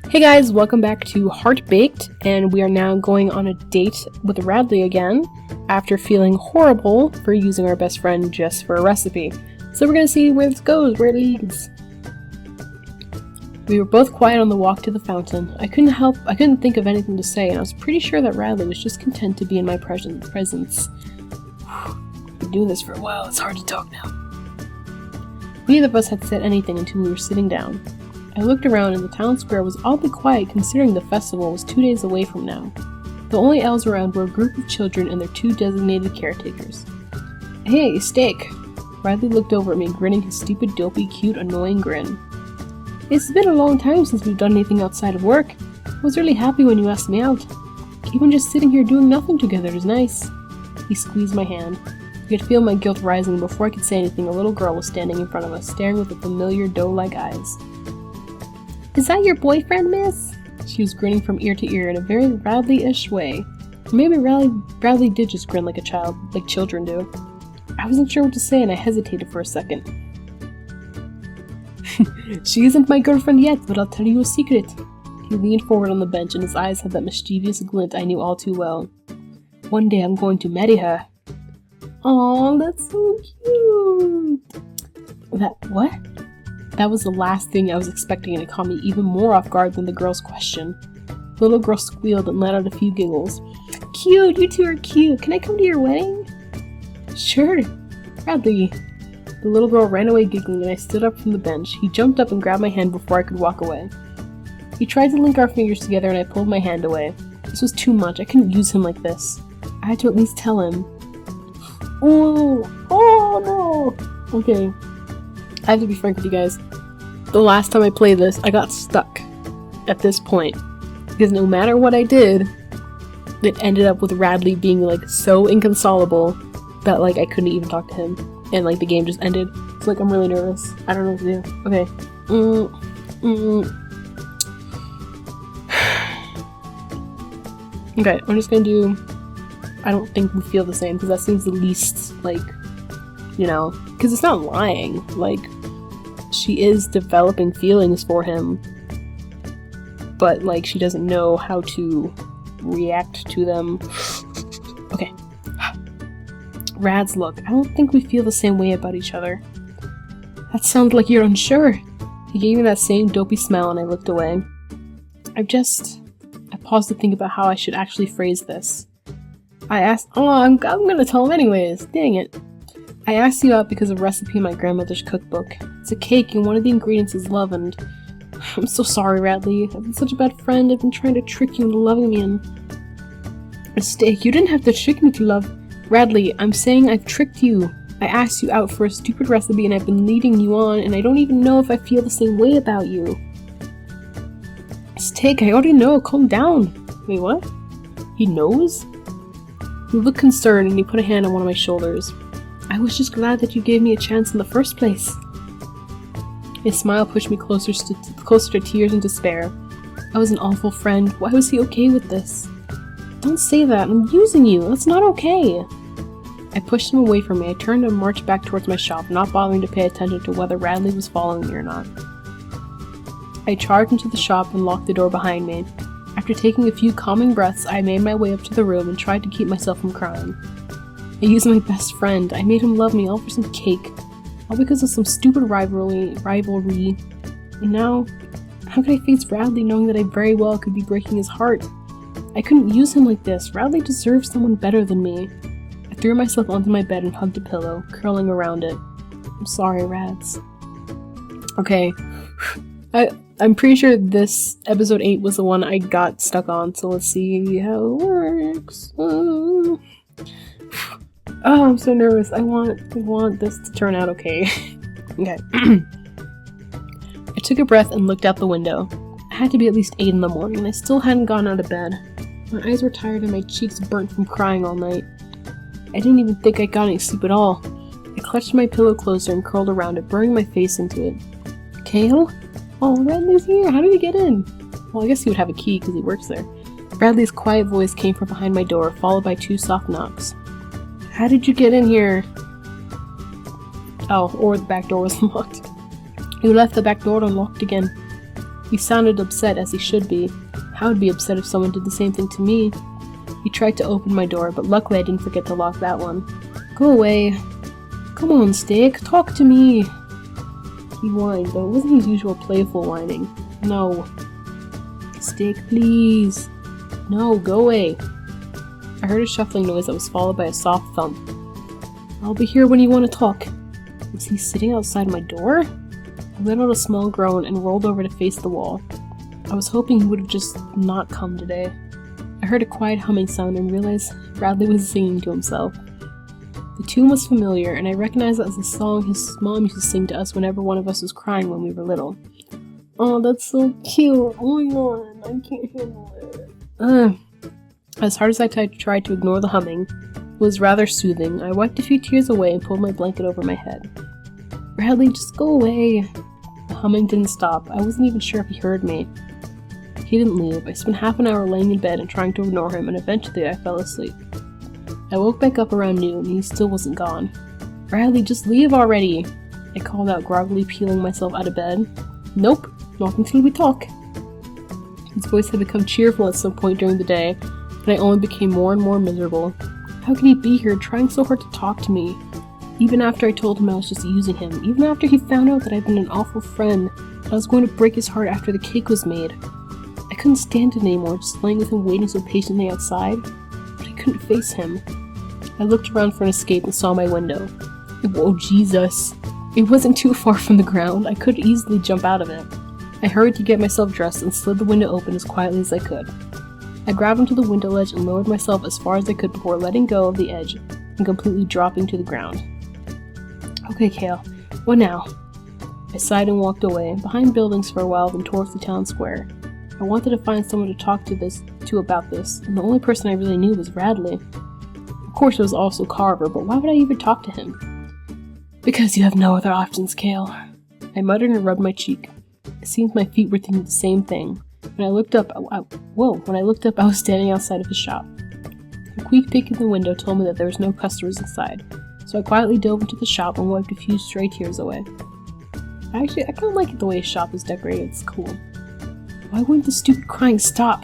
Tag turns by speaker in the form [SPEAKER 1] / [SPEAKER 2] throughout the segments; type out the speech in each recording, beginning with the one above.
[SPEAKER 1] Hey guys, welcome back to Heartbaked, and we are now going on a date with Radley again after feeling horrible for using our best friend just for a recipe. So we're gonna see where this goes, where it leads. We were both quiet on the walk to the fountain. I couldn't think of anything to say, and I was pretty sure that Radley was just content to be in my presence. Been doing this for a while, it's hard to talk now. Neither of us had said anything until we were sitting down. I looked around and the town square was oddly quiet considering the festival was 2 days away from now. The only elves around were a group of children and their 2 designated caretakers. Hey, steak! Radley looked over at me, grinning his stupid, dopey, cute, annoying grin. It's been a long time since we've done anything outside of work. I was really happy when you asked me out. Even just sitting here doing nothing together is nice. He squeezed my hand. I could feel my guilt rising, and before I could say anything, a little girl was standing in front of us, staring with the familiar doe-like eyes. Is that your boyfriend, miss? She was grinning from ear to ear in a very Radley-ish way. Or maybe Radley did just grin like a child, like children do. I wasn't sure what to say and I hesitated for a second. She isn't my girlfriend yet, but I'll tell you a secret. He leaned forward on the bench and his eyes had that mischievous glint I knew all too well. One day I'm going to marry her. Aw, that's so cute. What? That was the last thing I was expecting, and it caught me even more off guard than the girl's question. The little girl squealed and let out a few giggles. Cute, you two are cute. Can I come to your wedding? Sure, Radley. The little girl ran away giggling and I stood up from the bench. He jumped up and grabbed my hand before I could walk away. He tried to link our fingers together and I pulled my hand away. This was too much. I couldn't use him like this. I had to at least tell him. Oh no! Okay. I have to be frank with you guys. The last time I played this, I got stuck at this point. Because no matter what I did, it ended up with Radley being like so inconsolable that like I couldn't even talk to him. And like the game just ended. It's like I'm really nervous. I don't know what to do. Okay. Okay, I'm just gonna do... I don't think we feel the same because that seems the least like, you know, because it's not lying. Like, she is developing feelings for him, but like she doesn't know how to react to them. Okay. Rad's look. I don't think we feel the same way about each other. That sounds like you're unsure. He gave me that same dopey smile and I looked away. I paused to think about how I should actually phrase this. I asked, I'm gonna tell him anyways. Dang it. I asked you out because of a recipe in my grandmother's cookbook. It's a cake and one of the ingredients is love and... I'm so sorry, Radley. I've been such a bad friend. I've been trying to trick you into loving me and... Mistake. You didn't have to trick me to love... Radley, I'm saying I've tricked you. I asked you out for a stupid recipe and I've been leading you on and I don't even know if I feel the same way about you. Mistake, I already know. Calm down. Wait, what? He knows? He looked concerned and he put a hand on one of my shoulders. I was just glad that you gave me a chance in the first place. His smile pushed me closer to tears and despair. I was an awful friend. Why was he okay with this? Don't say that. I'm using you. That's not okay. I pushed him away from me. I turned and marched back towards my shop, not bothering to pay attention to whether Radley was following me or not. I charged into the shop and locked the door behind me. After taking a few calming breaths, I made my way up to the room and tried to keep myself from crying. I used my best friend. I made him love me all for some cake. All because of some stupid rivalry. And now, how could I face Radley knowing that I very well could be breaking his heart? I couldn't use him like this. Radley deserves someone better than me. I threw myself onto my bed and hugged the pillow, curling around it. I'm sorry, Rads. Okay. I'm pretty sure this episode 8 was the one I got stuck on, so let's see how it works. Oh, I'm so nervous. I want this to turn out okay. Okay. I took a breath and looked out the window. It had to be at least 8 in the morning, and I still hadn't gotten out of bed. My eyes were tired and my cheeks burnt from crying all night. I didn't even think I got any sleep at all. I clutched my pillow closer and curled around it, burying my face into it. Kale? Oh, Radley's here. How did he get in? Well, I guess he would have a key because he works there. Bradley's quiet voice came from behind my door, followed by 2 soft knocks. How did you get in here? Oh, or the back door was unlocked. You left the back door unlocked again. He sounded upset, as he should be. I would be upset if someone did the same thing to me. He tried to open my door, but luckily I didn't forget to lock that one. Go away. Come on, Steak, talk to me. He whined, though it wasn't his usual playful whining. No. Steak, please. No, go away. I heard a shuffling noise that was followed by a soft thump. I'll be here when you want to talk. Was he sitting outside my door? I let out a small groan and rolled over to face the wall. I was hoping he would have just not come today. I heard a quiet humming sound and realized Bradley was singing to himself. The tune was familiar, and I recognized it as a song his mom used to sing to us whenever one of us was crying when we were little. Oh, that's so cute. Oh my god, I can't handle it. As hard as I tried to ignore the humming, it was rather soothing. I wiped a few tears away and pulled my blanket over my head. Bradley, just go away. The humming didn't stop. I wasn't even sure if he heard me. He didn't leave. I spent half an hour laying in bed and trying to ignore him, and eventually I fell asleep. I woke back up around noon, and he still wasn't gone. Bradley, just leave already! I called out, groggily peeling myself out of bed. Nope, not until we talk. His voice had become cheerful at some point during the day, and I only became more and more miserable. How could he be here, trying so hard to talk to me? Even after I told him I was just using him, even after he found out that I'd been an awful friend, and I was going to break his heart after the cake was made. I couldn't stand it anymore, just laying with him waiting so patiently outside, but I couldn't face him. I looked around for an escape and saw my window. Whoa, Jesus. It wasn't too far from the ground. I could easily jump out of it. I hurried to get myself dressed and slid the window open as quietly as I could. I grabbed onto the window ledge and lowered myself as far as I could before letting go of the edge and completely dropping to the ground. Okay, Kale, what now? I sighed and walked away, behind buildings for a while, then towards the town square. I wanted to find someone to talk to about this, and the only person I really knew was Bradley. Of course it was also Carver, but why would I even talk to him? Because you have no other options, Kale. I muttered and rubbed my cheek. It seemed my feet were thinking the same thing. When I looked up, I was standing outside of his shop. A quick peek in the window told me that there was no customers inside, so I quietly dove into the shop and wiped a few stray tears away. I kind of like it the way his shop is decorated. It's cool. Why wouldn't the stupid crying stop?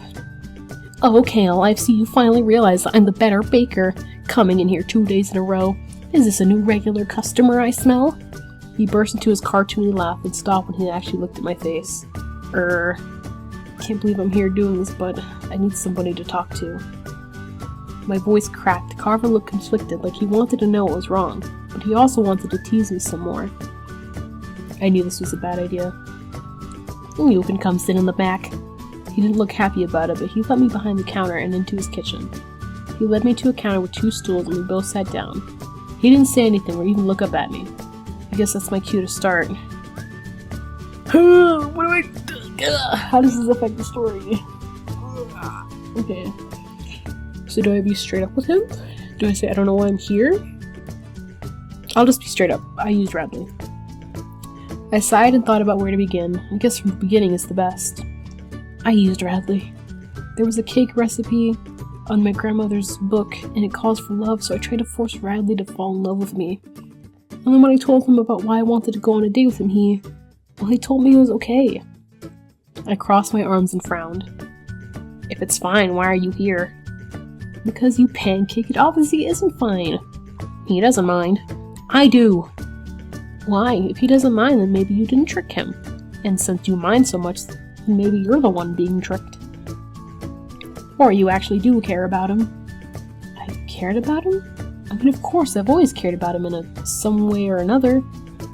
[SPEAKER 1] Oh, Kale, I see you finally realize that I'm the better baker, coming in here 2 days in a row. Is this a new regular customer I smell? He burst into his cartoony laugh and stopped when he actually looked at my face. Can't believe I'm here doing this, but I need somebody to talk to. My voice cracked. Carver looked conflicted, like he wanted to know what was wrong, but he also wanted to tease me some more. I knew this was a bad idea. You can come sit in the back. He didn't look happy about it, but he led me behind the counter and into his kitchen. He led me to a counter with 2 stools and we both sat down. He didn't say anything or even look up at me. I guess that's my cue to start. How does this affect the story? Okay. So do I be straight up with him? Do I say I don't know why I'm here? I'll just be straight up. I used Bradley. I sighed and thought about where to begin. I guess from the beginning is the best. I used Bradley. There was a cake recipe on my grandmother's book, and it calls for love, so I tried to force Bradley to fall in love with me. And then when I told him about why I wanted to go on a date with him, he told me it was okay. I crossed my arms and frowned. If it's fine, why are you here? Because you pancake it obviously isn't fine. He doesn't mind. I do. Why? If he doesn't mind, then maybe you didn't trick him. And since you mind so much, then maybe you're the one being tricked. Or you actually do care about him. I cared about him? I mean, of course, I've always cared about him in some way or another.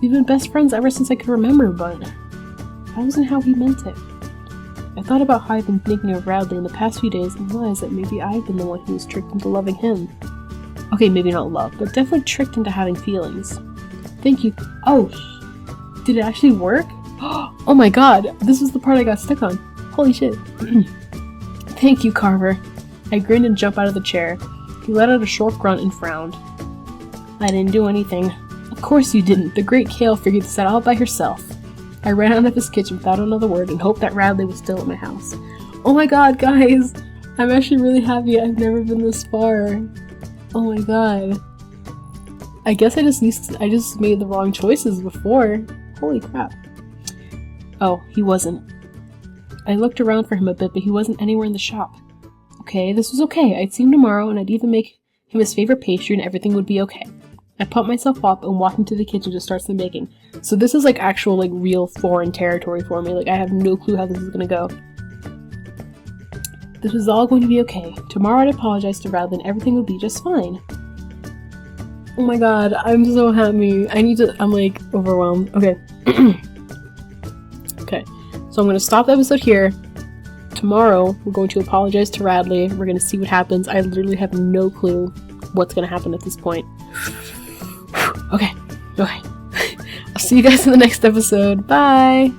[SPEAKER 1] We've been best friends ever since I could remember, but that wasn't how he meant it. I thought about how I've been thinking of Bradley in the past few days and realized that maybe I've been the one who was tricked into loving him. Okay, maybe not love, but definitely tricked into having feelings. Thank you. Oh, did it actually work? Oh my god, this was the part I got stuck on. Holy shit. Thank you, Carver. I grinned and jumped out of the chair. He let out a short grunt and frowned. I didn't do anything. Of course you didn't. The great Kale figured this out all by herself. I ran out of his kitchen without another word and hoped that Bradley was still at my house. Oh my god, guys! I'm actually really happy I've never been this far. Oh my god. I guess I just made the wrong choices before. Holy crap. Oh, he wasn't. I looked around for him a bit, but he wasn't anywhere in the shop. Okay, this was okay. I'd see him tomorrow, and I'd even make him his favorite pastry, and everything would be okay. I pumped myself up and walked into the kitchen to start some baking. So this is like actual, like, real foreign territory for me. Like, I have no clue how this is gonna go. This was all going to be okay. Tomorrow I'd apologize to Radley and everything would be just fine. Oh my god, I'm so happy. I'm like overwhelmed. Okay. Okay, so I'm gonna stop the episode here. Tomorrow we're going to apologize to Radley. We're gonna see what happens. I literally have no clue what's gonna happen at this point. Okay. I'll see you guys in the next episode. Bye!